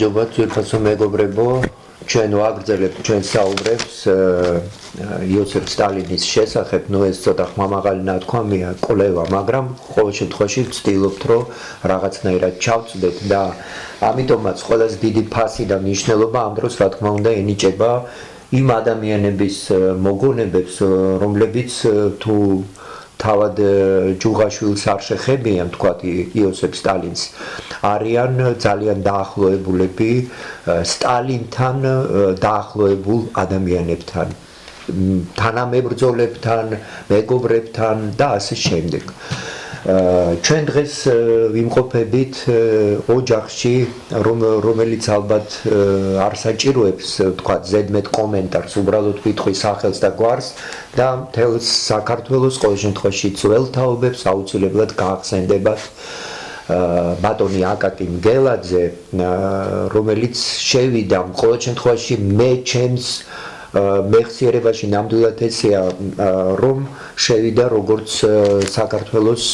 Jobat ძვირფასო მეგობრებო, ჩვენ ვაგრძელებთ ჩვენ საუბრებს იოსებ სტალინის შესახებ, ეს ცოტა ხმამაღალი ნათქვამია, კვლევა, მაგრამ ყოველ შემთხვევაში ვცდილობთ, რომ რაღაცნაირად ჩავწვდეთ და ამიტომაც ყველაზე დიდი ფასი და მნიშვნელობა ამ დროს, რა თქმა უნდა, ენიჭება იმ ადამიანების მოგონებებს, რომლებიც თუ თავად ჯუღაშვილს არ შეხებიან, თქვათ იოსებ სტალინს, არიან ძალიან დაახლოებულები სტალინთან დაახლოებულ ადამიანებთან, თანამებრძოლებთან, მეგობრებთან და ასე შემდეგ. ჩვენ დღეს ვიმყოფებით ოჯახში, რომელიც ალბათ არ საჭიროებს, თქვათ, ზედმეტ კომენტარს, უბრალოდ ვიტყვი სახელს და გვარს და მთელს საქართველოს ყოველ შემთხვევაში ძველთაობებს აუცილებლად გაახსენდებათ ბატონი აკაკი მგელაძე, რომელიც შევიდა ყოველ შემთხვევაში მე ჩემს მეხსიერებაში ნამდვილად ესეა, რომ შევიდა როგორც საქართველოს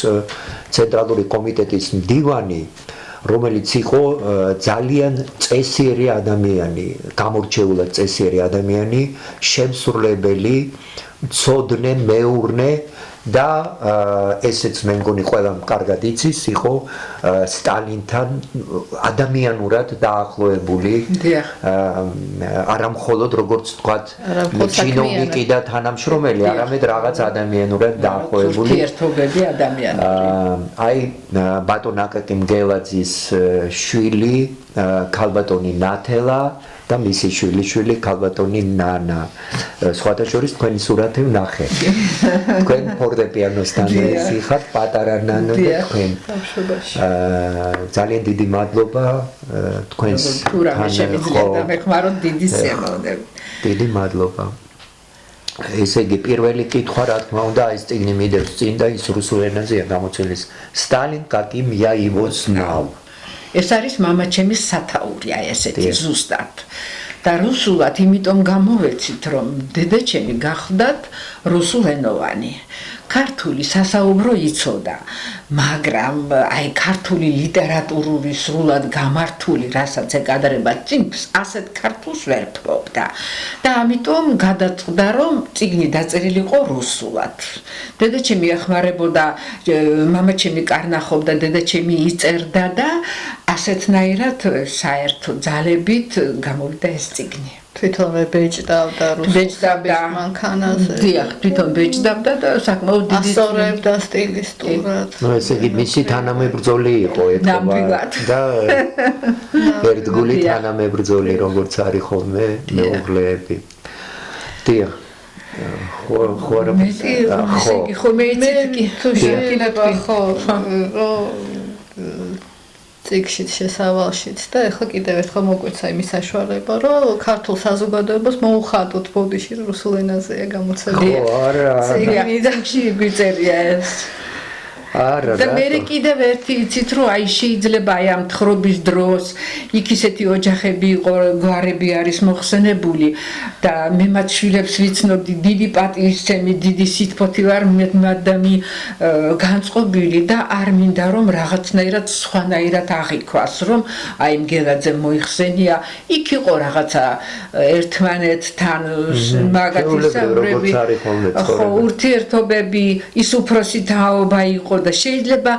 ცენტრალური კომიტეტის მდივანი, რომელიც იყო ძალიან წესიერი ადამიანი, გამორჩეულად წესიერი ადამიანი, შემსრულებელი, მცოდნე, მეურნე და ესეც მე მგონი ყველამ კარგად იცის, იყო სტალინთან ადამიანურად დაახლოებული, არა მხოლოდ როგორც თქვათ ჩინოვნიკი და თანამშრომელი, არამედ რაღაც ადამიანურად დაახლოებული ურთიერთობები ადამიანური. აი ბატონ აკაკი მგელაძის შვილი, ქალბატონი ნათელა და მისი შვილიშვილი ქალბატონი ნანა. სხვათა შორის თქვენი სურათი ვნახე. თქვენ ფორტეპიანოსთან ხართ, პატარა ნანა და თქვენ. ძალიან დიდი მადლობა თქვენს მეხმაროთ დიდი სიამოვნებით. დიდი მადლობა. ესე იგი პირველი კითხვა რა თქმა უნდა ეს წიგნი მიდევს წინ და ის რუსულ ენაზეა გამოცემული. სტალინ კაკიმ я его знал. ეს არის მამაჩემის სათაური, აი ესეთი ზუსტად. და რუსულად იმიტომ გამოვეცით, რომ დედაჩემი გახდათ რუსულენოვანი. ქართული სასაუბრო იცოდა, მაგრამ აი ქართული ლიტერატურული სრულად გამართული, რასაც ეკადრება წიგნს, ასეთ ქართულს ვერ ფლობდა. და ამიტომ გადაწყდა, რომ წიგნი დაწერილი იყო რუსულად. დედაჩემი ეხმარებოდა, მამაჩემი კარნახობდა, დედაჩემი იწერდა და ასეთნაირად საერთო ძალებით გამოვიდა ეს წიგნი. თვითონვე ბეჭდავდა ბეჭდავდა მანქანაზე. დიახ, თვითონ ბეჭდავდა და საკმაოდ დიდი ასწორებდა სტილისტურად. ესე იგი მისი თანამებრძოლი იყო ნამდვილად. და ერთგული თანამებრძოლი, როგორც არის ხოლმე მეუღლეები. დიახ. ხოლმე იცით თუ შეიძლება ხო წიგნშიც შესავალშიც და ეხლა კიდევ ერთხელ მოგვეცა იმის საშუალება, რომ ქართულ საზოგადოებას მოუხადოთ ბოდიში რუსულ ენაზეა გამოცემული. წიგნში გვიწერია ეს. და მე კიდევ ერთი იცით, რომ აი შეიძლება აი ამ თხრობის დროს იქ ისეთი ოჯახები იყო, გვარები არის მოხსენებული და მე მათ შვილებს ვიცნობდი, დიდი პატივისცემი, დიდი სითფოთი ვარ მადამი განწყობილი და არ მინდა რომ რაღაცნაირად სხვანაირად აღიქვას, რომ აი მგელაძე მოიხსენია, იქ იყო რაღაცა ერთმანეთთან მაგათი საუბრები, ხო, ურთიერთობები, ის უფროსი თაობა იყო და შეიძლება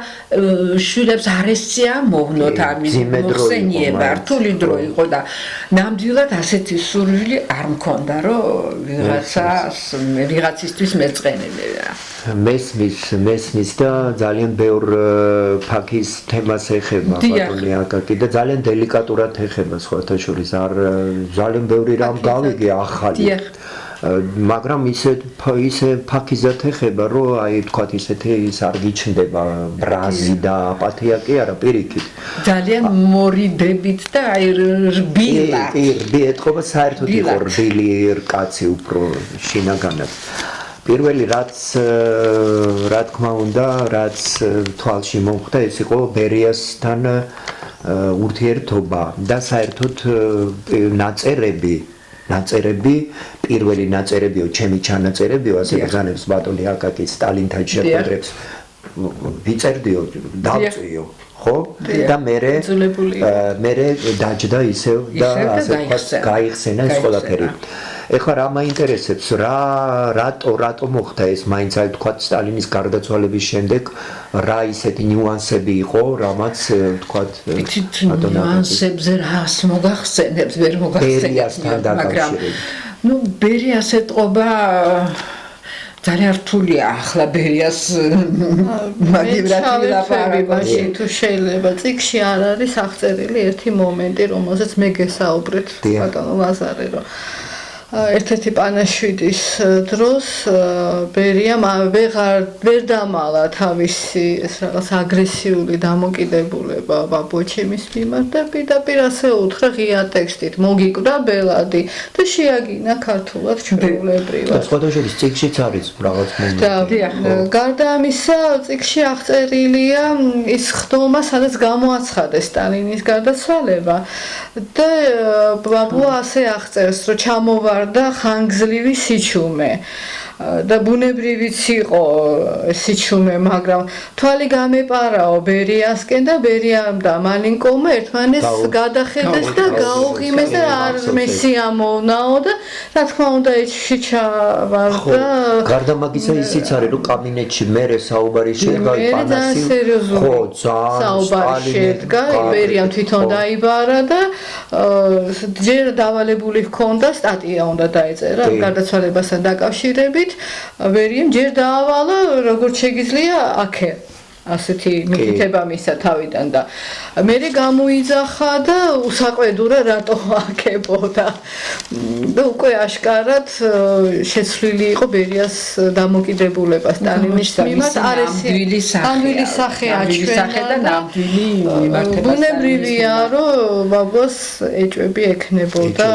შვილებს არ ესწია მოვნოთ ამის მოხსენება, რთული დრო იყო და ნამდვილად ასეთი სურვილი არ მქონდა, რომ ვიღაცისთვის მეწყენებია. მესმის და ძალიან ბევრ ფაქის თემას ეხება ბატონი აკაკი და ძალიან დელიკატურად ეხება სხვათა შორის, არ ძალიან ბევრი რამ გავიგე ახალი. მაგრამ ისე ფაქიზად ეხება, რომ აი თქვათ ისეთი ის არ გიჩნდება ბრაზი და აპათია კი არა, პირიქით. ძალიან მორიდებით და აი რბილა. ეთქობა საერთოდ იყო რბილი კაცი უფრო შინაგანად. პირველი რაც რა თქმა უნდა, რაც თვალში მომხვდა, ეს იყო ბერიასთან ურთიერთობა და საერთოდ ნაწერები, პირველი ნაწერებიო, ჩემი ჩანაწერებიო, ასე ბრძანებს ბატონი აკაკი სტალინთან შეხვედრებს. ვიწერდიო, დავწიო. ხო? და მე დაჯდა ისევ და ასე ვთქვათ გაიხსენა ეს ყველაფერი. ეხლა რა მაინტერესებს რატო მოხდა ეს მაინც აი ვთქვათ სტალინის გარდაცვალების შემდეგ რა ისეთი ნიუანსები იყო რამაც ვთქვათ ნიუანსებზე რას მოგახსენებს ვერ მოგახსენებს მაგრამ ნუ ბერიას ეტყობა ძალიან რთულია ახლა ბერიას მაგივრად ლაპარაკი თუ შეიძლება წიგში არ არის აღწერილი ერთი მომენტი რომელზეც მე გესაუბრეთ ბატონო ლაზარე რომ ერთ-ერთი პანაშვიდის დროს ბერიამ ვერ დამალა თავისი ეს რაღაც აგრესიული დამოკიდებულება ბაბუჩემის მიმართ და პირდაპირ ასე უთხრა ღია ტექსტით მოგიკვდა ბელადი და შეაგინა ქართულად ჩვეულებრივად. და სხვადასხვა წიგშიც არის რაღაც მომენტი. გარდა ამისა წიგში აღწერილია ის ხდომა სადაც გამოაცხადეს სტალინის გარდაცვალება და ბაბუა ასე აღწერს რომ ჩამოვა და ხანგრძლივი სიჩუმე და ბუნებრივიც იყო სიჩუმე, მაგრამ თვალი გამეპარაო ბერიასკენ და ბერიამ და მალინკოვმა ერთმანეთს გადახედეს და გაუღიმეს და არ მესიამოვნაო და რა თქმა უნდა ეჭვში ჩავარდა. გარდა მაგისა ისიც არის რომ კაბინეტში მერე საუბარი შედგა პანასი ხო საუბარი შედგა ბერიამ თვითონ დაიბარა და ჯერ დავალებული ჰქონდა სტატია უნდა დაეწერა გარდაცვალებასთან დაკავშირებით ვერიამ ჯერ დაავალა როგორც შეგიძლია აქე ასეთი მითითება მისცა თავიდან და მერე გამოიძახა და უსაყვედურა რატო აქებოდა და უკვე აშკარად შეცვლილი იყო ბერიას დამოკიდებულება სტალინის მიმართ არესი ნამდვილი სახე აჩვენა და ნამდვილი მიმართება ბუნებრივია რომ ბაბუას ეჭვები ექნებოდა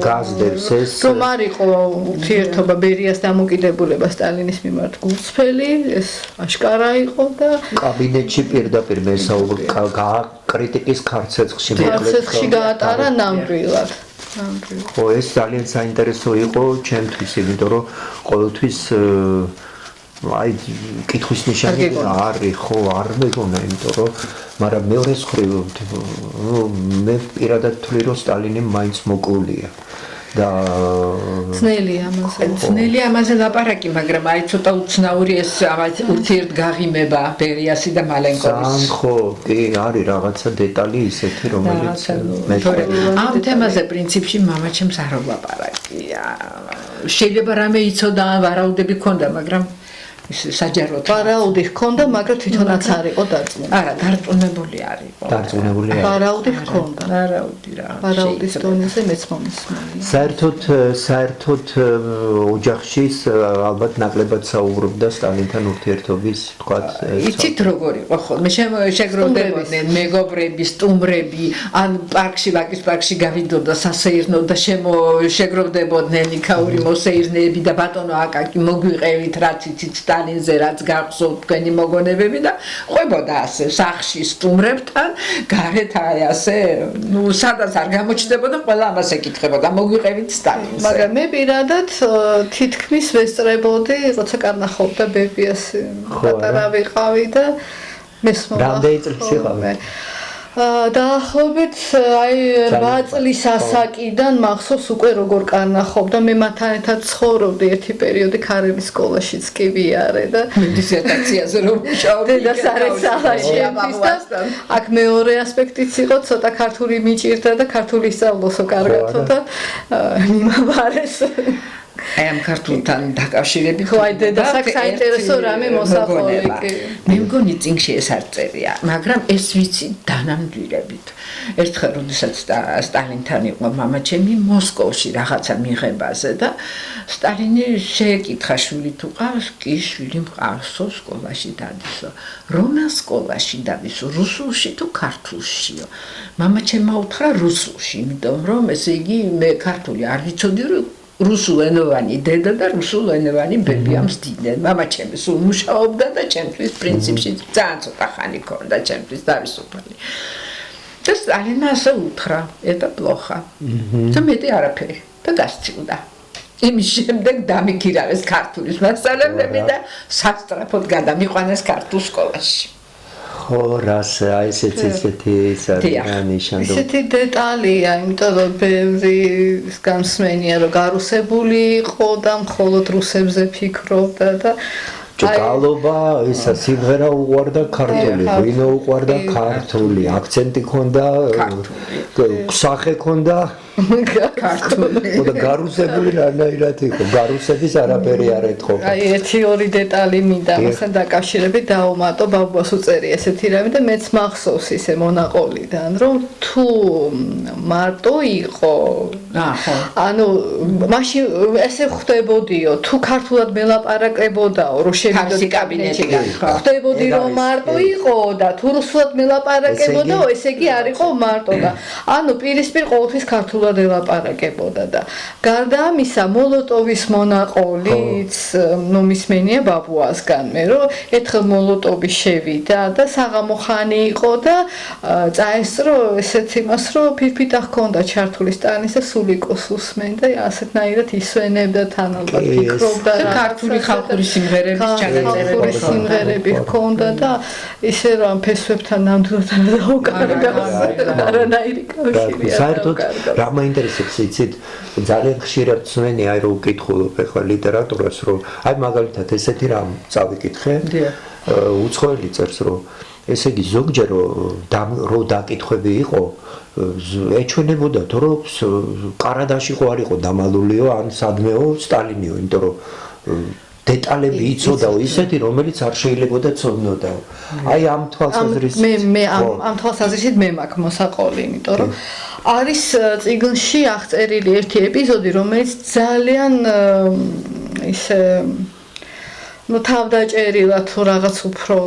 გაზდებს ეს რომ არ იყო ურთიერთობა ბერიას დამოკიდებულება სტალინის მიმართ გულწრფელი ეს აშკარა იყო და კაბინეტში პირდაპირ მესაუბრე კრიტიკის ქარცეცხლში გაატარა ნამდვილად. ხო ეს ძალიან საინტერესო იყო ჩემთვის, იმიტომ რომ ყოველთვის აი კითხვის ნიშანი არის, ხო არ მეგონა, იმიტომ რომ მაგრამ მეორე მხრივ მე პირადად ვთვლი რომ სტალინი მაინც მოკლულია. და ძნელი ამაზე ლაპარაკი, მაგრამ აი ცოტა უცნაური ეს ურთიერთგაღიმება ბერიასი და მალენკოვის. ხო, კი, არის რაღაცა დეტალი ისეთი, რომელიც ამ თემაზე პრინციპში მამაჩემს არ ვლაპარაკია. შეიძლება რამე იცოდა, ვარაუდები ჰქონდა, მაგრამ საჯაროდ ვარაუდი ჰქონდა, მაგრამ თვითონაც არ იყო დარწმუნებული. არა, დარწმუნებული არ იყო. დარწმუნებული არ. ვარაუდი ჰქონდა. ვარაუდი რა. ვარაუდის დონეზე მეც მომისმენია. საერთოდ ოჯახში ალბათ ნაკლებად საუბრობდა სტალინთან ურთიერთობის, თქვათ, იცით როგორ იყო ხოლმე შეგროვდებოდნენ მეგობრები, სტუმრები, ან პარკში, ვაკის პარკში გავიდოდა სასეირნო და შეგროვდებოდნენ იქაური მოსეირნეები და ბატონო აკაკი მოგვიყევით რაც იცით სტალინზე რაც გახსოვთ თქვენი მოგონებები და ყვებოდა ასე სახლში სტუმრებთან გარეთ აი ასე ნუ სადაც არ გამოჩნდებოდა ყველა ამას ეკითხებოდა მოგვიყევით სტალინზე მაგრამ მე პირადად თითქმის ვესწრებოდი როცა კარნახობდა ბებიას პატარა ვიყავი და მესმოდა რამდენი წლის იყავი დაახლოებით აი 8 წლის ასაკიდან მახსოვს უკვე როგორ კარნახობდა მე მათთან ერთად ცხოვრობდი ერთი პერიოდი ქარელის სკოლაშიც კი ვიარე და დისერტაციაზე რომ მუშაობდი დედას არესალაში და აქ მეორე ასპექტიც იყო ცოტა ქართული მიჭირდა და ქართული სწავლოსო კარგათო და მიმაბარეს აი ამ ქართულთან დაკავშირებით ხო აი დედას საინტერესო რამე მოსახოლიკი მე მგონი წინში ეს არ წერია მაგრამ ეს ვიცი დანამდვილებით ერთხელ როდესაც სტალინთან იყო მამაჩემი მოსკოვში რაღაცა მიღებაზე და სტალინი შეეკითხა შვილი თუ ყავს კი შვილი მყავსო სკოლაში დადისო რომელ სკოლაში დადისო რუსულში თუ ქართულშიო მამაჩემმა უთხრა რუსულში იმიტომ რომ ესე იგი მე ქართული არ ვიცოდი რომ რუსულენოვანი დედა და რუსულენოვანი ბები ამსდიდნენ. მამაჩემი სულ მუშაობდა და ჩემთვის პრინციპში ძალიან ცოტა ხანი ქონდა ჩემთვის თავისუფალი. და სტალინმა ასე უთხრა, это плохо. და მეტი არაფერი და დასწილდა. იმის შემდეგ დამიქირავეს ქართულის მასწავლებლები და სასწრაფოდ გადამიყვანეს ქართულ სკოლაში. ხო, რას აი ესეთი ნიშანი. ესეთი დეტალია, იმიტომ რომ ბევრი გამსმენია, რომ გარუსებული იყო და მხოლოდ რუსებზე ფიქრობდა და ჭკალობა, ისა სიმღერა უყვარდა ქართული, ღვინო უყვარდა ქართული, აქცენტი ჰქონდა, სახე ჰქონდა ქართული. და გარუსებული რანაირად იყო, გარუსების არაფერი არ ეთქობა. აი, ერთი-ორი დეტალი მინდა მასთან დაკავშირებით დაუმატო, ბაბუას უწერი ესეთი რამე და მეც მახსოვს ისე მონაყოლიდან, რომ თუ მარტო იყო, ანუ მაშინ ესე ხვდებოდიო, თუ ქართულად მელაპარაკებოდაო, რომ შევიდოდი კაბინეტიდან. ხვდებოდი რომ მარტო იყო და თუ რუსულად მელაპარაკებოდაო, ესე იგი არ იყო მარტო და ანუ პირისპირ ყოველთვის ქართულად ელაპარაკებოდა და გარდა ამისა მოლოტოვის მონაყოლიც მომისმენია ბაბუასგან მე რომ ერთხელ მოლოტოვი შევიდა და საღამო ხანი იყო და წაესწრო ესეც იმას რომ ფირფიტა ჰქონდა ჩართული სტანის და სულიკოს უსმენდა ასეთნაირად ისვენებდა თან ალბათ ფიქრობდა და ქართული ხალხური სიმღერების ჩანაწერები სიმღერები ჰქონდა და ისე რომ ფესვებთან ნამდვილად არ დაუკარგავს არანაირი კავშირი საერთოდ რა მაინტერესებს იცით ძალიან ხშირად ცვენი აი რომ უკითხულობ ახლა ლიტერატურას რომ აი მაგალითად ესეთი რამ წავიკითხე უცხოელი წერს რომ ესე იგი ზოგჯერ რო დაკითხვები იყო ეჩვენებოდა თუ რომ კარადაში ხო არ იყო დამალულიო ან სადმეო სტალინიო იმიტომ რომ დეტალები იცოდაო ისეთი რომელიც არ შეიძლებოდა ცოდნოდაო აი ამ თვალსაზრისით მე ამ თვალსაზრისით მე მაქვს მოსაყოლი იმიტომ რომ არის წიგნში აღწერილი ერთი ეპიზოდი რომელიც ძალიან ისე ну თავდაჭერილად თუ რაღაც უფრო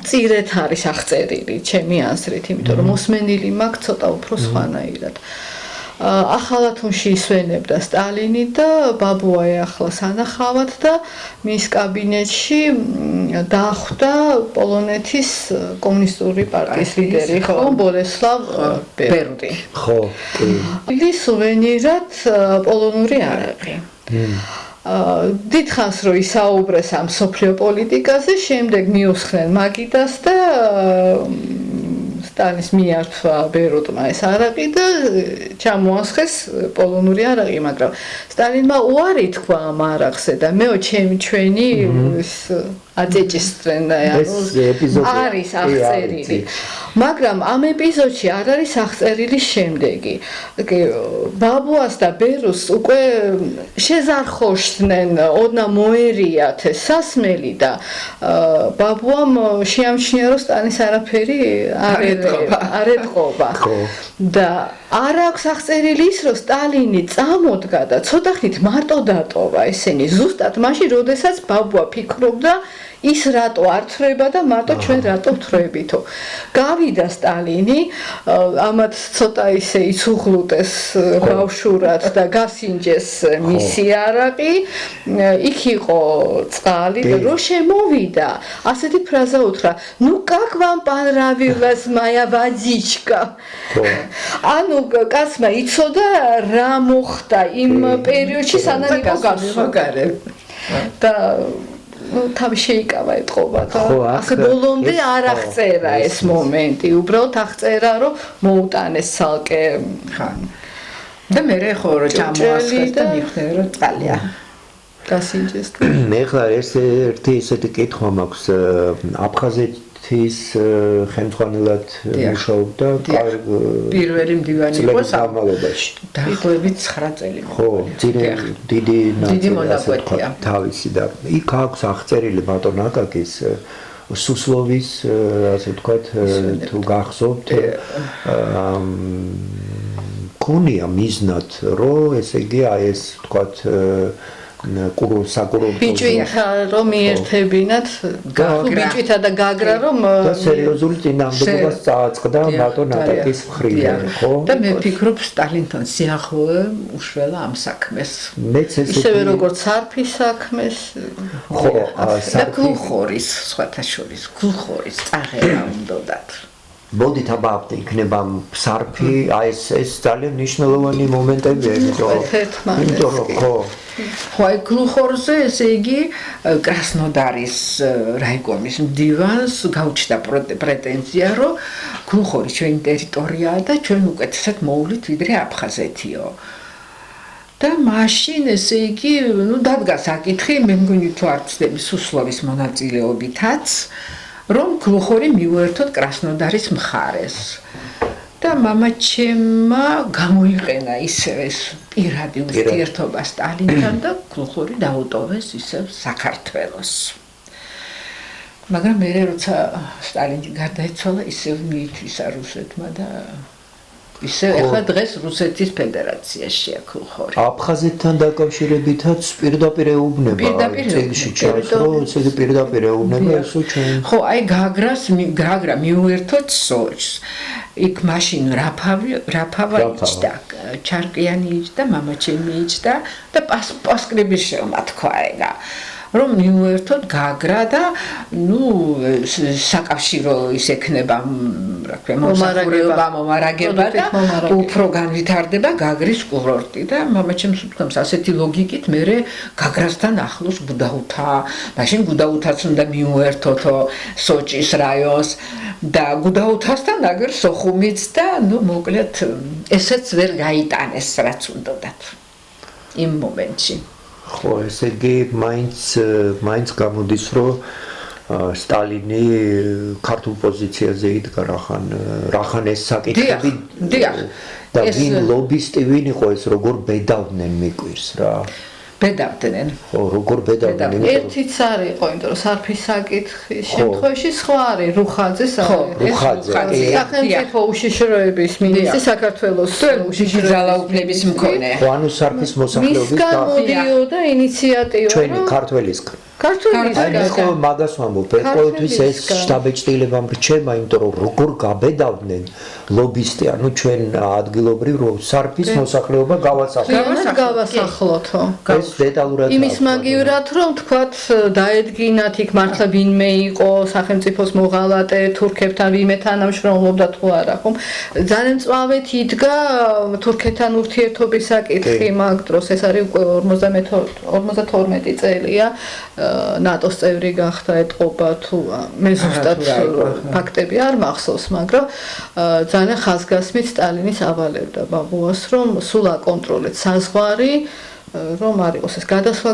წირეთ არის აღწერილი ჩემი აზრით იმიტომ რომ მოსმენილი მაქვს ცოტა უფრო სხვანაირად ახალათუნში ისვენებდა სტალინი და ბაბუა ახლა სანახავად და მის კაბინეტში დახვდა პოლონეთის კომუნისტური პარტიის ლიდერი ხო ბოლესლავ ბერდი ხო იგი სუვენირად პოლონური არაყი დიდხანს რომ ისაუბრეს ამ სოფლიო პოლიტიკაზე შემდეგ მიუსხნენ მაგიდას და სტალინის მიართვა ბერუტმა ეს არაყი და ჩამოასხეს პოლონური არაყი, მაგრამ სტალინმა უარი თქვა ამ არაყზე და მეო ჩვენი აწეჭისტრენა არის აღწერილი. მაგრამ ამ ეპიზოდში არ არის აღწერილი შემდეგი. ბაბუას და ბერუს უკვე შეზარხოშდნენ, ოდნა მოერიათ სასმელი და ბაბუამ შეამჩნია რომ სტალინის არაფერი არ ეთყობა. და არ აქვს აღწერილი ის რომ სტალინი წამოდგა და ცოტა ხნით მარტო დატოვა ესენი ზუსტად მაშინ როდესაც ბაბუა ფიქრობდა ის რატო არ თრება და მარტო ჩვენ რატო ვთრებითო. გავიდა სტალინი, ამათ ცოტა ისე იცუღლუტეს ბავშვურად და გასინჯეს მისი არაყი, იქ იყო წყალი და რო შემოვიდა, ასეთი ფრაზა უთხრა: "Ну как вам понравилась моя водичка?" ანუ კაცმა იცოდა რა მოხდა იმ პერიოდში სანამ იყო გასული. და თავი შეიკავა ეთყობა და ასე ბოლომდე არ აღწერა ეს მომენტი, უბრალოდ აღწერა რომ მოუტანეს ცალკე. და მე ხო რომ ჩამოასხეს და მიხვდნენ რომ წყალია. გასინჯეს. მე ხლა ერთი ესეთი კითხვა მაქვს აფხაზეთის ხელმძღვანელად მუშაობდა პირველი მდივანი იყო სამალობაში. დაახლოებით 9 წელი. ხო, დიდი მონაკვეთია. თავისი და იქ აქვს აღწერილი ბატონ აკაკის სუსლოვის ასე ვთქვათ თუ გახსოვთ ქონია მიზნად რომ ესე იგი აი ეს ვთქვათ საკურორტო ბიჭვით რომ მიერთებინათ ბიჭვითა და გაგრა რომ და სერიოზული წინააღმდეგობას წააწყდა ბატონ აკაკის მხრიდან ხო და მე ვფიქრობ სტალინთან სიახლოვე უშველა ამ საქმეს მეც ისევე როგორც სარფის საქმეს ხო და გლუხორის სხვათა შორის გლუხორის წაღება უნდათ მოდით აბა იქნება სარფი, აი ეს ძალიან მნიშვნელოვანი მომენტებია, იმიტომ რომ ხო ხო, აი გლუხორზე, ესე იგი, კრასნოდარის რაიკომის მდივანს გაუჩნდა პრეტენზია, რომ გლუხორი ჩვენი ტერიტორიაა და ჩვენ უკეთესად მოვლით ვიდრე აფხაზეთიო. და მაშინ, ესე იგი, დადგა საკითხი, მე მგონი თუ არ ვცდები სუსლოვის მონაწილეობითაც, რომ გლუხორი მივუერთოთ კრასნოდარის მხარეს. და მამაჩემმა გამოიყენა ისევ ეს პირადი ურთიერთობა სტალინთან და გლუხორი დაუტოვეს ისევ საქართველოს. მაგრამ მე როცა სტალინი გარდაიცვალა, ისევ მიითვისა რუსეთმა და ისევ ახლა დღეს რუსეთის ფედერაციაშია გლუხორი. აფხაზეთთან დაკავშირებითაც პირდაპირ ეუბნება წიგნში ჩაწერო, ესე პირდაპირ ეუბნება ესო ჩვენ. ხო, აი გაგრა მიუერთოთ სოჭს. იქ მაშინ რაფავა იჯდა, ჩარკიანი იჯდა, მამაჩემი იჯდა და პასკრიბიშელმა თქვა ეგა. რომ მიუერთოთ გაგრა და საკავშირო ის ექნება, რა ქვია, მომარაგება და უფრო განვითარდება გაგრის კურორტი და მამაჩემს ვთქვამს ასეთი ლოგიკით მე გაგრასთან ახლოს გუდაუთა, მაშინ გუდაუთაც უნდა მიუერთოთო სოჭის რაიონს და გუდაუთასთან აგერ სოხუმიც და მოკლედ ესეც ვერ გაიტანეს რაც უნდათ იმ მომენტში. ხო, ესე იგი მაინც გამოდის, რომ სტალინი ქართულ პოზიციაზე იდგა რახან ეს საკითხები და ვინ ლობისტი ვინ იყო ეს როგორ ბედავდნენ მიკვირს რა. ბედავდნენ. ხო, როგორ ბედავდნენ. ერთიც არ იყო, იმიტომ რომ სარფის საკითხის შემთხვევაში სხვა არის, რუხაძე სახელმწიფო უშიშროების მინისტრი საქართველოს უშიშროების ძალაუფლების მქონე. ხო, ანუ სარფის მოსახლეობის მისგან მოდიოდა ინიციატივა, ჩვენი ქართველისგან. ხო, მაგას ვამბობ, ყოველთვის ეს შტაბ-ჭრილება მრჩება, იმიტომ რომ როგორ გაბედავდნენ ლობისტი, ანუ ჩვენ ადგილობრივ რომ სარფის მოსახლეობა გავასახლოთო. ეს დეტალურად იმის მაგივრად რომ თქვათ დაედგინათ იქ მართლა ვინმე იყო სახელმწიფოს მოღალატე, თურქებთან ვინმე თანამშრომლობდა თუ არა, ხომ? ძალიან მწვავედ იდგა თურქეთთან ურთიერთობის საკითხი მაგ დროს, ეს არის უკვე 52 წელია. ნატოს წევრი გახდა, ეტყობა თუ მე ზუსტად ფაქტები არ მახსოვს, მაგრამ ძალიან ხაზგასმით სტალინის ავალებდა ბაბუას, რომ სულ აკონტროლეთ საზღვარი, რომ არ იყოს ეს გადასვლა,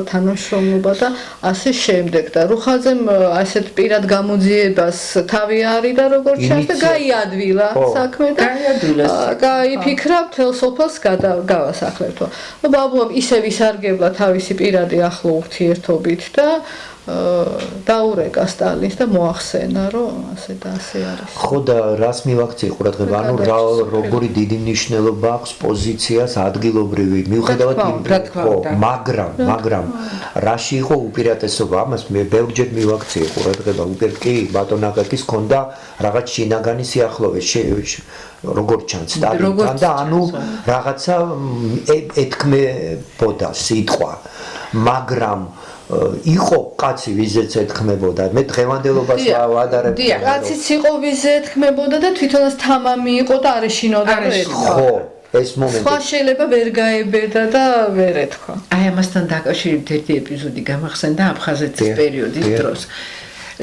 თანამშრომლობა და ასე შემდეგ და რუხაძემ ასეთ პირად გამოძიებას თავი არიდა როგორც ჩანს და გაიადვილა საქმე და გაიფიქრა მთელ სოფელს გავასახლებთო. ბაბუამ ისევ ისარგებლა თავისი პირადი ახლო ურთიერთობით და დაურეკა სტალინს და მოახსენა, რომ ასე და ასე არის. ხო და რას მივაქცია ყურადღება, ანუ როგორი დიდი მნიშვნელობა აქვს პოზიციას ადგილობრივი, მიუხედავად იმისა, ხო, მაგრამ რაში იყო უპირატესობა, ამას მე ბევრჯერ მივაქცია ყურადღება, კი, ბატონ აკაკის ჰქონდა რაღაც შინაგანი სიახლოვე, როგორ ჩანს სტალინთან და ანუ რაღაცა ეთქმებოდა სიტყვა, მაგრამ იყო კაცი ვიზეც ეთქმებოდა. მე დღევანდელობას ვადარებ. კაციც იყო ვიზე ეთქმებოდა და თვითონაც თამამი იყო და არ ეშინოდა ერთმა. ხო, ეს მომენტი. სხვა შეიძლება ვერ გაებედა და ვერ ეთქვა. აი ამასთან დაკავშირებით ერთი ეპიზოდი გამახსენდა აფხაზეთის პერიოდის დროს.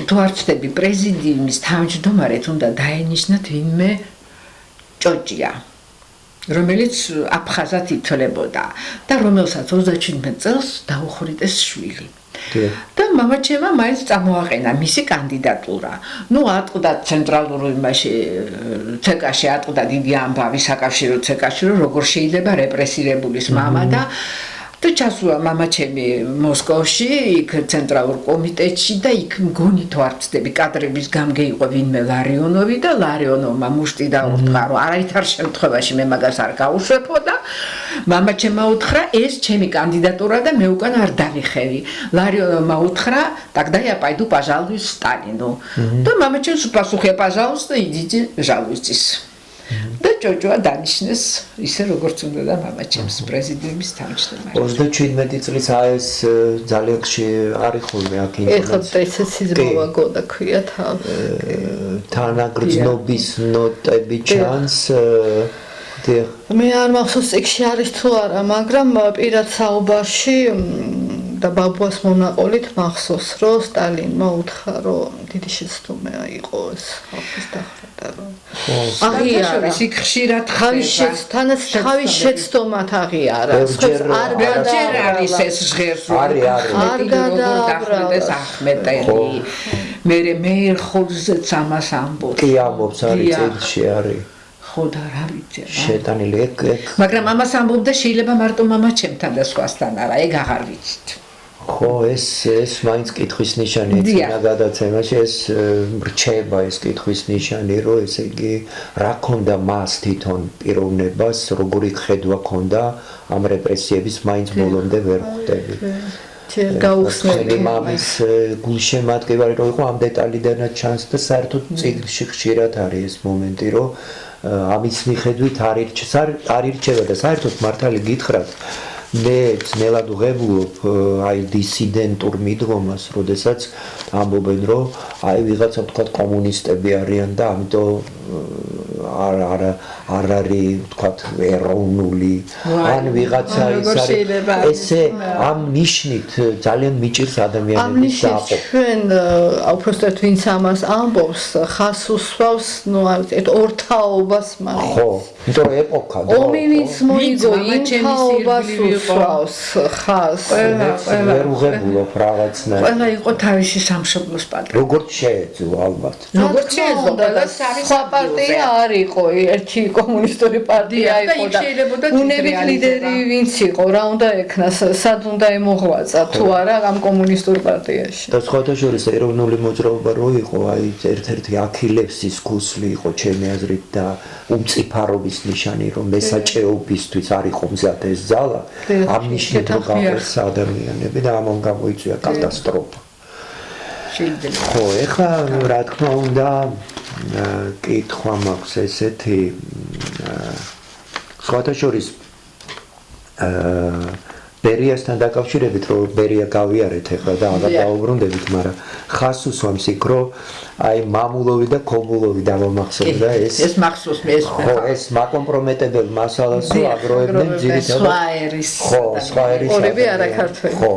თუ არ ვცდები, პრეზიდიუმის თავმჯდომარედ უნდა დაენიშნათ ვინმე ჭოჭია, რომელიც აფხაზად ითვლებოდა და რომელსაც 37 წელს დაუხრიტეს შვილი. და მამაჩემმა მაინც წამოაყენა მისი კანდიდატურა. ატყდა ცენტრალურ იმაში ცეკაში ატყდა დიდი ამბავი საკავშირო ცეკაში, რომ როგორ შეიძლება რეპრესირებულის მამა და ჩასულა მამაჩემი მოსკოვში, იქ ცენტრალურ კომიტეტში და იქ მგონი თუ არ ვცდები, კადრების გამგე იყო ვინმე ლარიონოვი და ლარიონოვმა მუშტი დაურთხა, რომ არავითარ შემთხვევაში მე მაგას არ გავუშვებო და მამაჩემმა უთხრა, ეს ჩემი კანდიდატურა და მე უკან არ დავიხევი. ლარიონოვმა უთხრა, тогда я пойду пожалуюсь Сталину. და მამაჩემს უპასუხა, пожалуйста, идите, жалуйтесь. და ჯოჯოა დანიშნეს ისე როგორც უნდა და მამაჩემს პრეზიდენტის თავმჯდომარე. 37 წლის ეს ძალიან არის ხოლმე აქ ეხლა ესეც მოვაგოდა ქვია თავი. თანაგრძნობის ნოტები ჩანს მე არ მახსოვს წიგნში არის თუ არა, მაგრამ პირად საუბარში და ბაბუას მონაყოლით მახსოვს, რომ სტალინმა უთხრა, რომ დიდი შეცდომა იყო ეს ხალხის დახრა, რომ აღიარა იქ ხშირად თანაც თავის შეცდომათ აღიარა. არ არის ეს ჟღერს არ გადააბრალეს ახმეტელი. მე მეერხოზეც ამას ამბობს. კი ამბობს არის წიგნში არის. ხო და რა ვიცი რა. შეტანილი ეგ. მაგრამ ამას ამბობდა შეიძლება მარტო მამაჩემთან და სხვასთან არა, ეგ აღარ ვიცით. ხო, ეს მაინც კითხვის ნიშანია წინა გადაცემაში, ეს რჩება ეს კითხვის ნიშანი, რომ ესე იგი რა ქონდა მას თვითონ პიროვნებას, როგორი ხედვა ქონდა ამ რეპრესიების მაინც ბოლომდე ვერ ხვდები. გაუხსნელი მამის გულშემატკივარი რო იყო ამ დეტალიდანაც ჩანს და საერთოდ წიგნში ხშირად არის ეს მომენტი, რომ ამის მიხედვით არ ირჩევა და საერთოდ მართალი გითხრათ მე ძნელად ვღებულობ აი დისიდენტურ მიდგომას, როდესაც ამბობენ რომ აი ვიღაცა თქვა კომუნისტები არიან და ამიტომ არ არის თქვა ეროვნული ან ვიღაცა ის არის ესე ამ ნიშნით ძალიან მიჭირს ადამიანების დაყოფა. ჩვენ უბრალოდ ვინც ამას ამბობს, ხას უსვავს, ნუ არ ვიცი, ორთაობას მაგ. ხო, იმიტომ რომ ეპოქა ომი ვინც მოიგო, იმთაობას უსვავს ხას. ვერ უღებულობ რაღაცნაირად. ყველა იყო თავისი სამშობლოს პატრონი. როგორც შეეძლო ალბათ. როგორც შეეძლო, ყველას არის სხვა პარტია არ იყო, ერთი კომუნისტური პარტია იყო და უნების ლიდერი ვინც იყო, რა უნდა ექნას, სად უნდა ემოღვაწა თუ არა ამ კომუნისტურ პარტიაში. და სხვათა შორის ეროვნული მოძრაობა რო იყო, აი ერთ-ერთი აქილევსის ქუსლი იყო ჩემი აზრით და უმწიფარობის ნიშანი, რომ მესაჭეობისთვის არ იყო მზად ეს ძალა, ამ ნიშნით რო გაყვეს ადამიანები და ამან გამოიწვია კატასტროფა. ხო, ეხლა რა თქმა უნდა კითხვა მაქვს ესეთი სხვათა შორის ბერიასთან დაკავშირებით რომ ბერია გავიარეთ ეხლა და აღარ დავუბრუნდებით, მაგრამ ხას უსვამს იქ რომ აი მამულოვი და ქობულოვი დავამახსოვრდა ეს მახსოვს მე ეს ხო ეს მაკომპრომეტებელ მასალას რომ აგროვებდნენ ძირითადად ხო სხვაერის ორები არაქართველი ხო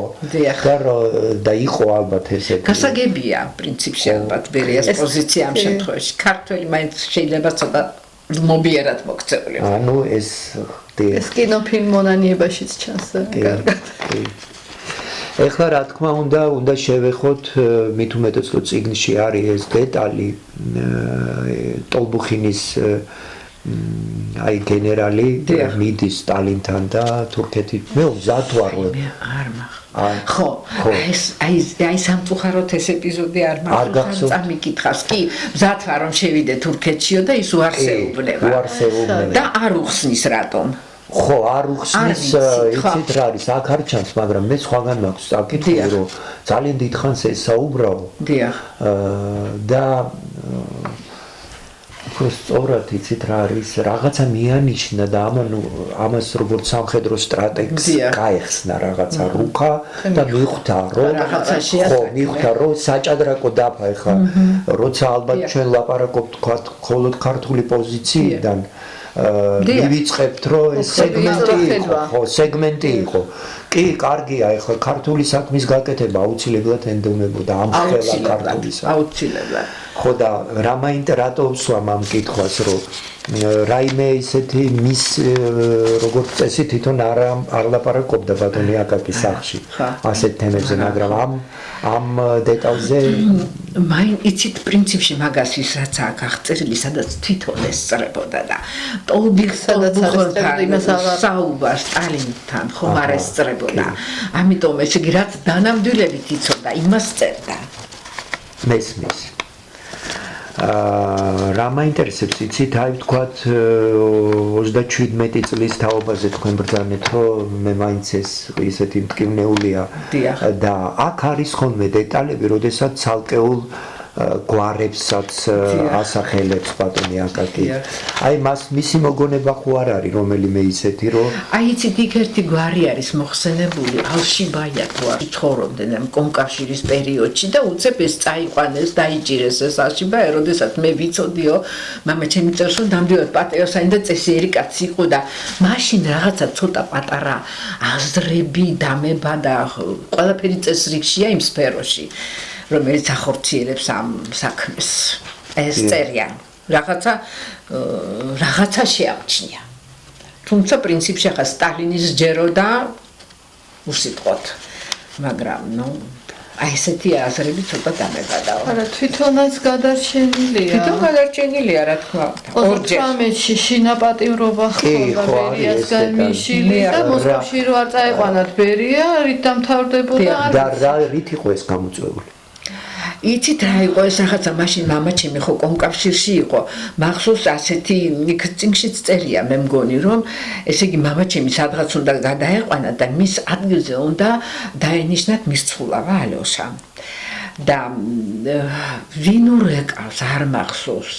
და იყო ალბათ ესე გასაგებია პრინციპში ალბათ ბერიას პოზიცია ამ შემთხვევაში ქართველი მაინც შეიძლება ცოტა მობიერად მოქცეული. ანუ ეს კინოფილმ მონანიებაშიც ჩანს კარგად. ეხლა რა თქმა უნდა შევეხოთ მით უმეტეს რომ წიგნში არის ეს დეტალი ტოლბუხინის აი გენერალი მიდის სტალინთან და თურქეთით მე მზად ვარ არ ხო აი სამწუხაროდ ეს ეპიზოდი არ მახსოვს წამიკითხავს კი მზად ვარ რომ შევიდე თურქეთშიო და ის უარსეუბნება და არ უხსნის რატომ ხო არ უხსნის იცით რა არის აქ არ ჩანს მაგრამ მე სხვაგან მაქვს საკითხი რომ ძალიან დიდხანს ესაუბრაო და სწორად იცით რა არის რაღაცა მიანიშნა და ამას როგორც სამხედრო სტრატეგს გაეხსნა რაღაცა რუკა და მიხვდა რომ საჭადრაკო დაფა ეხლა როცა ალბათ ჩვენ ლაპარაკობთ თქვა მხოლოდ ქართული პოზიციიდან მივიწყებთ რომ ეს სეგმენტი იყო კი კარგია ეხლა ქართული საქმის გაკეთება აუცილებლად ენდომებოდა ამ ხელა ქართულისა აუცილებლად ხო და რა რატომ სვამ ამ კითხვას რომ რაიმე ისეთი მის როგორც წესი თვითონ არ ლაპარაკობდა ბატონი აკაკის სახლში ასეთ თემებზე მაგრამ ამ დეტალზე მაინ იცით პრინციპში მაგას ის რაც აქ აღწერილი სადაც თვითონ ესწრებოდა და ტოლბიხთან საუბარს სტალინთან ხომ არ ესწრებოდა ამიტომ ესე იგი რაც დანამდვილებით იცოდა იმას წერდა მესმის რა მაინტერესებს იცით აი ვთქვათ 37 წლის თაობაზე თქვენ ბრძანეთ რომ მე მაინც ეს ისეთი მტკივნეულია და აქ არის ხოლმე დეტალები როდესაც ცალკეულ გვარებსაც ასახელებს ბატონი აკაკი. აი მისი მოგონება ხო არ არის რომელიმე ისეთი რომ აი იცით იქ ერთი გვარი არის მოხსენებული ალშიბაია თუ არ ცხოვრობდნენ ამ კომკავშირის პერიოდში და უცებ ეს წაიყვანეს დაიჭირეს ეს ალშიბაია როდესაც მე ვიცოდიო მამა ჩემი წერს რომ ნამდვილად პატრიოტსანი და წესიერი კაცი იყო და მაშინ რაღაცა ცოტა პატარა აზრები დამება და ყველაფერი წესრიგშია იმ სფეროში რომელიც ახორციელებს ამ საქმეს ეს წერია რაღაცა შეამჩნია თუმცა პრინციპში ახლა სტალინის ჯეროდა უსიტყვოდ მაგრამ აი ესეთი აზრები ცოტა დამებადაო არა თვითონაც გადარჩენილია რა თქმა უნდა ორჯერ 18-ში შინაპატიმრობა ხდება ბერიასგან მიშილი და მოსკოვში რო არ წაეყვანათ ბერია რით დამთავრდებოდა და რით იყო ეს გამოწვეული იცით რა იყო ეს რაღაცა მაშინ მამა ჩემი ხო კომკავშირში იყო მახსოვს ასეთი წიგნშიც წერია მე მგონი რომ ესე იგი მამა ჩემი სადღაც უნდა გადაეყვანა და მის ადგილზე უნდა დაენიშნათ მის ცხოვალა ალოშა და ვინ ურეკავს არ მახსოვს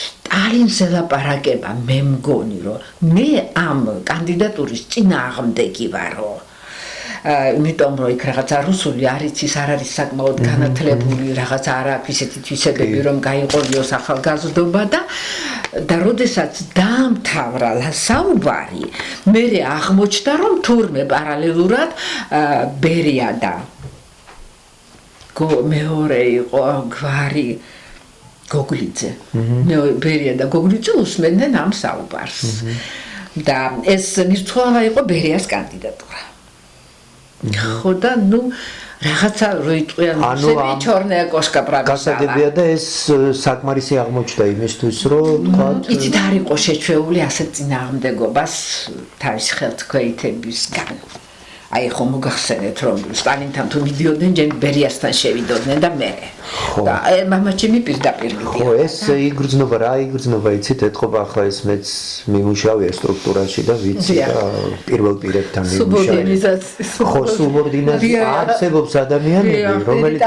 სტალინს ელაპარაკება მე მგონი რომ მე ამ კანდიდატურის წინააღმდეგი ვარო იმიტომ რომ იქ რაღაცა რუსული არ იცის არ არის საკმაოდ განათლებული რაღაცა არ აქვს ისეთი თვისებები რომ გაიყოლიოს ახალგაზრდობა და როდესაც დაამთავრა საუბარი მე აღმოჩნდა რომ თურმე პარალელურად ბერია და მეორე იყო გვარი გოგლიძე ბერია და გოგლიძე უსმენდნენ ამ საუბარს და ეს მირცხოვანა იყო ბერიას კანდიდატურა ხო და რაღაცა როიტყვიან მოსები ჩორნეა კოშკა პრაგასა გასაგებია და ეს საკმარისი აღმოჩნდა იმისთვის რომ თქვა იცით არ იყო შეჩვეული ასეთ წინააღმდეგობას თავის ხელთქვეითებისგან აი ხო მოგახსენეთ რომ სტალინთან თუ მიდიოდნენ ჯერ ბერიასთან შევიდოდნენ და მე და მამა ჩემი პირდაპირ მიდიოდა ხო ეს იგრძნობა რა იგრძნობა იცით ეთყობა ახლა ეს მეც მიმუშავია სტრუქტურაში და ვიცი და პირველ პირებთან მიმუშავია ხო სუბორდინაცია არსებობს ადამიანები რომელიც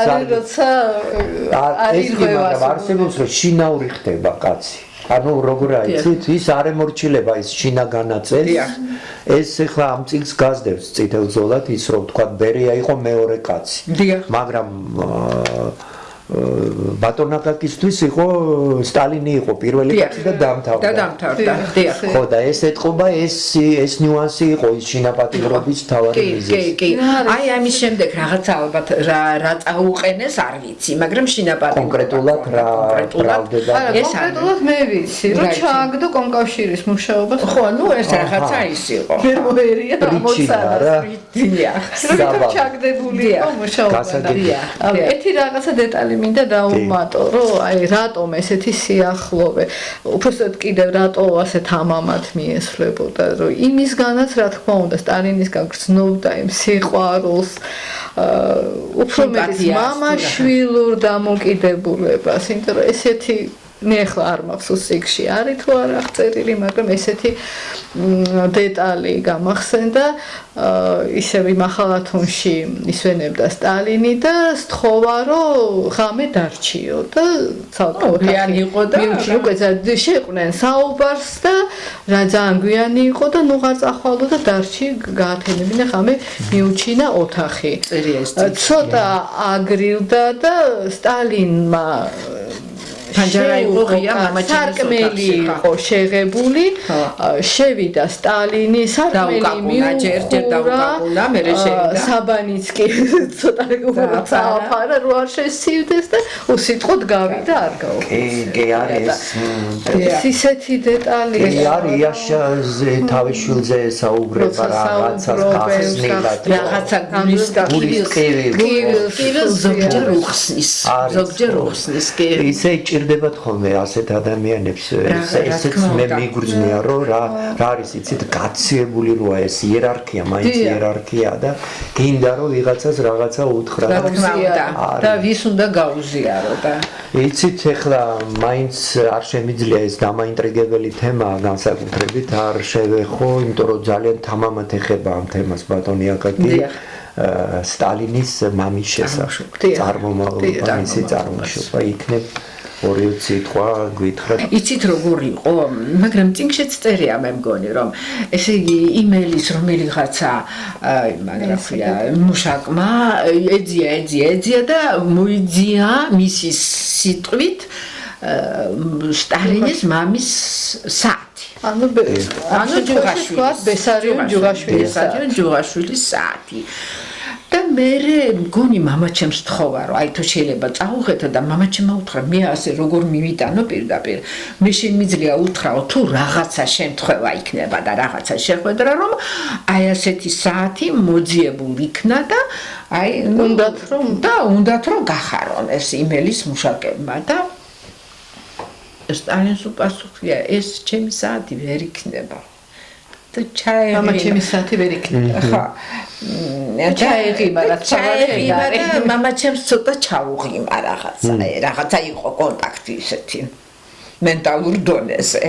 არსებობს რომ შინაური ხდება კაცი ანუ როგორ აიცით ის არ ემორჩილება ის შინა განაწეს ეს ახლა ამ წიგნს გასდევს წითელ ზოლად ის რომ თქვა ბერია იყო მეორე კაცი მაგრამ ბატონ აკაკისთვის იყო სტალინი იყო პირველი კაცი და დაამთავრდა ხო და ეს ეთყობა ეს ნიუანსი იყო ის შინაპატიმრობის თავარი მიზეზი კი აი ამის შემდეგ რაღაცა ალბათ რა წაუყენეს არ ვიცი მაგრამ შინაპატიმრობა კონკრეტულად რა პრავდება ეს კონკრეტულად მე ვიცი რომ ჩააგდო კომკავშირის მუშაობა ხო ეს რაღაცა ის იყო ბერია ამოცანა რომ ჩააგდებული იყო მუშაობა ერთი რაღაცა დეტალი მინდა დაუმატო, რომ აი რატომ ესეთი სიახლოვე, უბრალოდ კიდევ რატო ასეთ ამამად მიესვლებოდა, რომ იმისგანაც რა თქმა უნდა სტალინისგან გრძნობდა იმ სიყვარულს, უფრო მეტის მამა-შვილურ დამოკიდებულებას, იმიტომ რომ ესეთი მე ახლა არ მახსოვს სიგში არის თუ არა აღწერილი, მაგრამ ესეთი დეტალი გამახსენდა ისევ იმ ახალათონში ისვენებდა სტალინი და სთხოვა რომ ღამე დარჩიო და ცალკე გვიანი იყო და უკვე შეყვნენ საუბარს და რა ძალიან გვიანი იყო და ნუ აღარ წახვალო და დარჩი გაათენებინა ღამე მიუჩინა ოთახი ცოტა აგრილდა და სტალინმა ფანჯარა იყო ღია სარკმელი იყო შეღებული შევიდა სტალინი სარკმელი მიუყურა მერე შევიდა საბანიცკი ცოტა უცაფარა რო არ შესივდეს და უსიტყვოდ გავიდა არ გაუხსნა კი არის ისეთი დეტალი არის იაშაზე თავის შვილზე საუბრება რაღაცა ხასნილად რაღაცა ზოგჯერ უხსნის კი ისე ჭირდებათ ხოლმე ასეთ ადამიანებს ესეც მე მიგრძნია რომ რა არის იცით გაციებული როა ეს იერარქია მაინც იერარქია და გინდა რომ ვიღაცას რაღაცა უთხრა და ვის უნდა გაუზიარო და იცით ეხლა მაინც არ შემიძლია ეს დამაინტრიგებელი თემაა განსაკუთრებით არ შევეხო იმიტომ რომ ძალიან თამამად ეხება ამ თემას ბატონი აკაკი სტალინის მამის შესახებ. წარმომავლობა მისი წარმოშობა იქნებ ორი სიტყვა გითხრათ. იცით როგორ იყო, მაგრამ წინშეც წერია მე მგონი რომ ესე იგი იმელის რომელიღაცა მაგრაფია მუშაკმა ეძია და მოიძია მისი სიტყვით სტალინის მამის საათი. ანუ ბესარიონ ჯუღაშვილის საათი. და მე მგონი მამაჩემს თხოვა რომ აი თუ შეიძლება წაუღეთო და მამაჩემ უთხრა მე ასე როგორ მივიტანო პირდაპირ მე შემიძლია უთხრაო თუ რაღაცა შემთხვევა იქნება და რაღაცა შეხვედრა რომ აი ასეთი საათი მოძიებულ იქნა და აი უნდათ რომ გახარონ ეს იმელის მუშაკებმა და სტალინს უპასუხია ეს ჩემი საათი ვერ იქნება მამაჩემი საათი ვერ იქნება. ხო. ჩაეღიმა და მამაჩემს ცოტა ჩაუღიმა რაღაცა იყო კონტაქტი ისეთი მენტალურ დონეზე.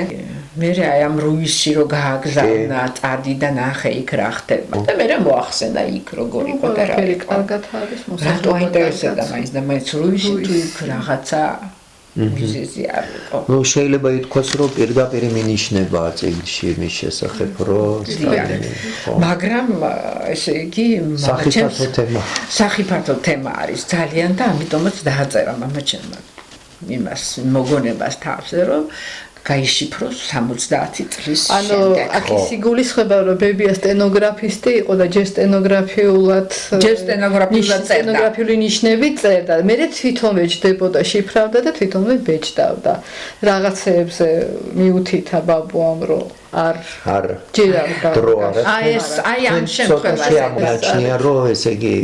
მე აი ამ რუისში რო გააგზავნა წადი და ნახე იქ რა ხდება. და მე მოახსენა იქ როგორ იყო და რა იყო. კარგად არის მოსახლეობა. რატო აინტერესებდა მაინც და მაინც რუისში თუ იქ რაღაცა ნუ შეიძლება ითქვას რომ პირდაპირ მინიშნებაა წიგნში მის შესახებ რომ მაგრამ ესე იგი სახიფათო თემა არის ძალიან და ამიტომაც დააწერა მამაჩემმა იმას მოგონებას თავზე რომ გაიშიფროს 70 წლის ანუ აქ ის იგულისხმება რომ ბებია სტენოგრაფისტი იყო და ჯერ სტენოგრაფიული ნიშნები წერდა. მე თვითონვე ჯდებოდა შიფრავდა და თვითონვე ბეჭდავდა. რაღაცეებზე მიუთითა ბაბუამ რომ არ ჯერ არ აი ამ შემთხვევაში ამაჩნია რომ ესე იგი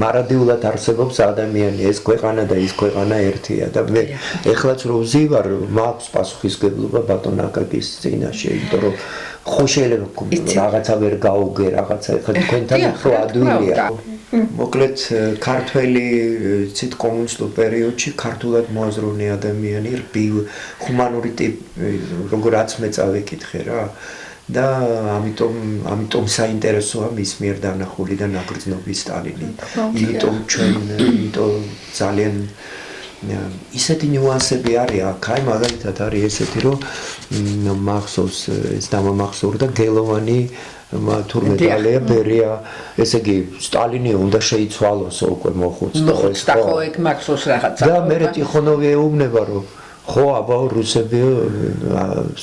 მარადიულად არსებობს ადამიანი ეს ქვეყანა და ის ქვეყანა ერთია და მე ეხლაც რო ვზივარ მაქვს პასუხისგებლობა ბატონ აკაკის წინაშე იმიტომ რომ ხო შეიძლება რაღაცა ვერ გაუგე რაღაცა ეხლა თქვენთან უფრო ადვილია მოკლედ ქართველი ცით კომუნისტურ პერიოდში ქართულად მოაზროვნე ადამიანი რბილ ჰუმანური ტიპი როგორაც მე წავეკითხე რა და ამიტომ საინტერესოა მის მიერ დანახული და ნაგრძნობი სტალინი იმიტომ ძალიან ისეთი ნიუანსები არის აქ აი მაგალითად არის ესეთი რომ მახსოვს ეს დამამახსოვრდა გელოვანი თურმე დალია ბერია ესე იგი სტალინი უნდა შეიცვალოს უკვე მოხუცს და ხო ეგ მახსოვს რაღაცა და მე ტიხონოვი ეუბნება რომ ხო აბა რუსები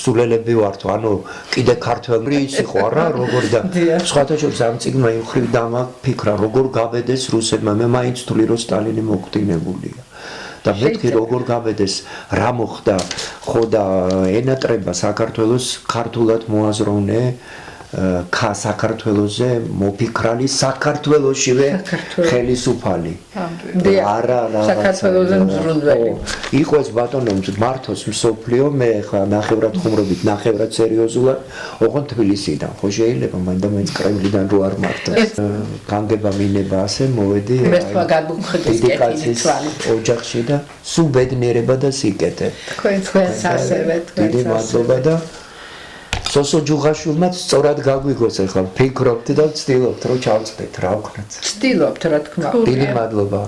სულელები ვართ ანუ კიდე ქართველი იყო არა როგორ და სხვათა შორის ამ წიგნმა იმ ხრივ დამაფიქრა როგორ გაბედეს რუსებმა მე მაინც თვლი რომ სტალინი მოხდინებულია და მეთქი როგორ გაბედეს რა მოხდა ხო და ენატრება საქართველოს ქართულად მოაზროვნე საქართველოზე მოფიქრალი საქართველოსშივე ხელისუფალი არა საქართველოზე მზრუნველი იყო ეს ბატონო მართოს მსოფლიო მე ხა ნახევრად ხუმრობით ნახევრად სერიოზულად ოღონდ თბილისიდან ხო შეიძლება მაინდა-მაინც კრემლიდან რო არ მართოს განგება მინება ასე მოვედი დედიკაციის ოჯახში და სულ ბედნიერება და სიკეთე თქვენს ასევე დიდი მადლობა და სოსო ჯუღაშვილმაც სწორად გაგვიგოს ახლა ფიქრობთ და ვცდილობთ რომ ჩავწვდეთ რა ვქნათ ვცდილობთ რა თქმა უნდა დიდი მადლობა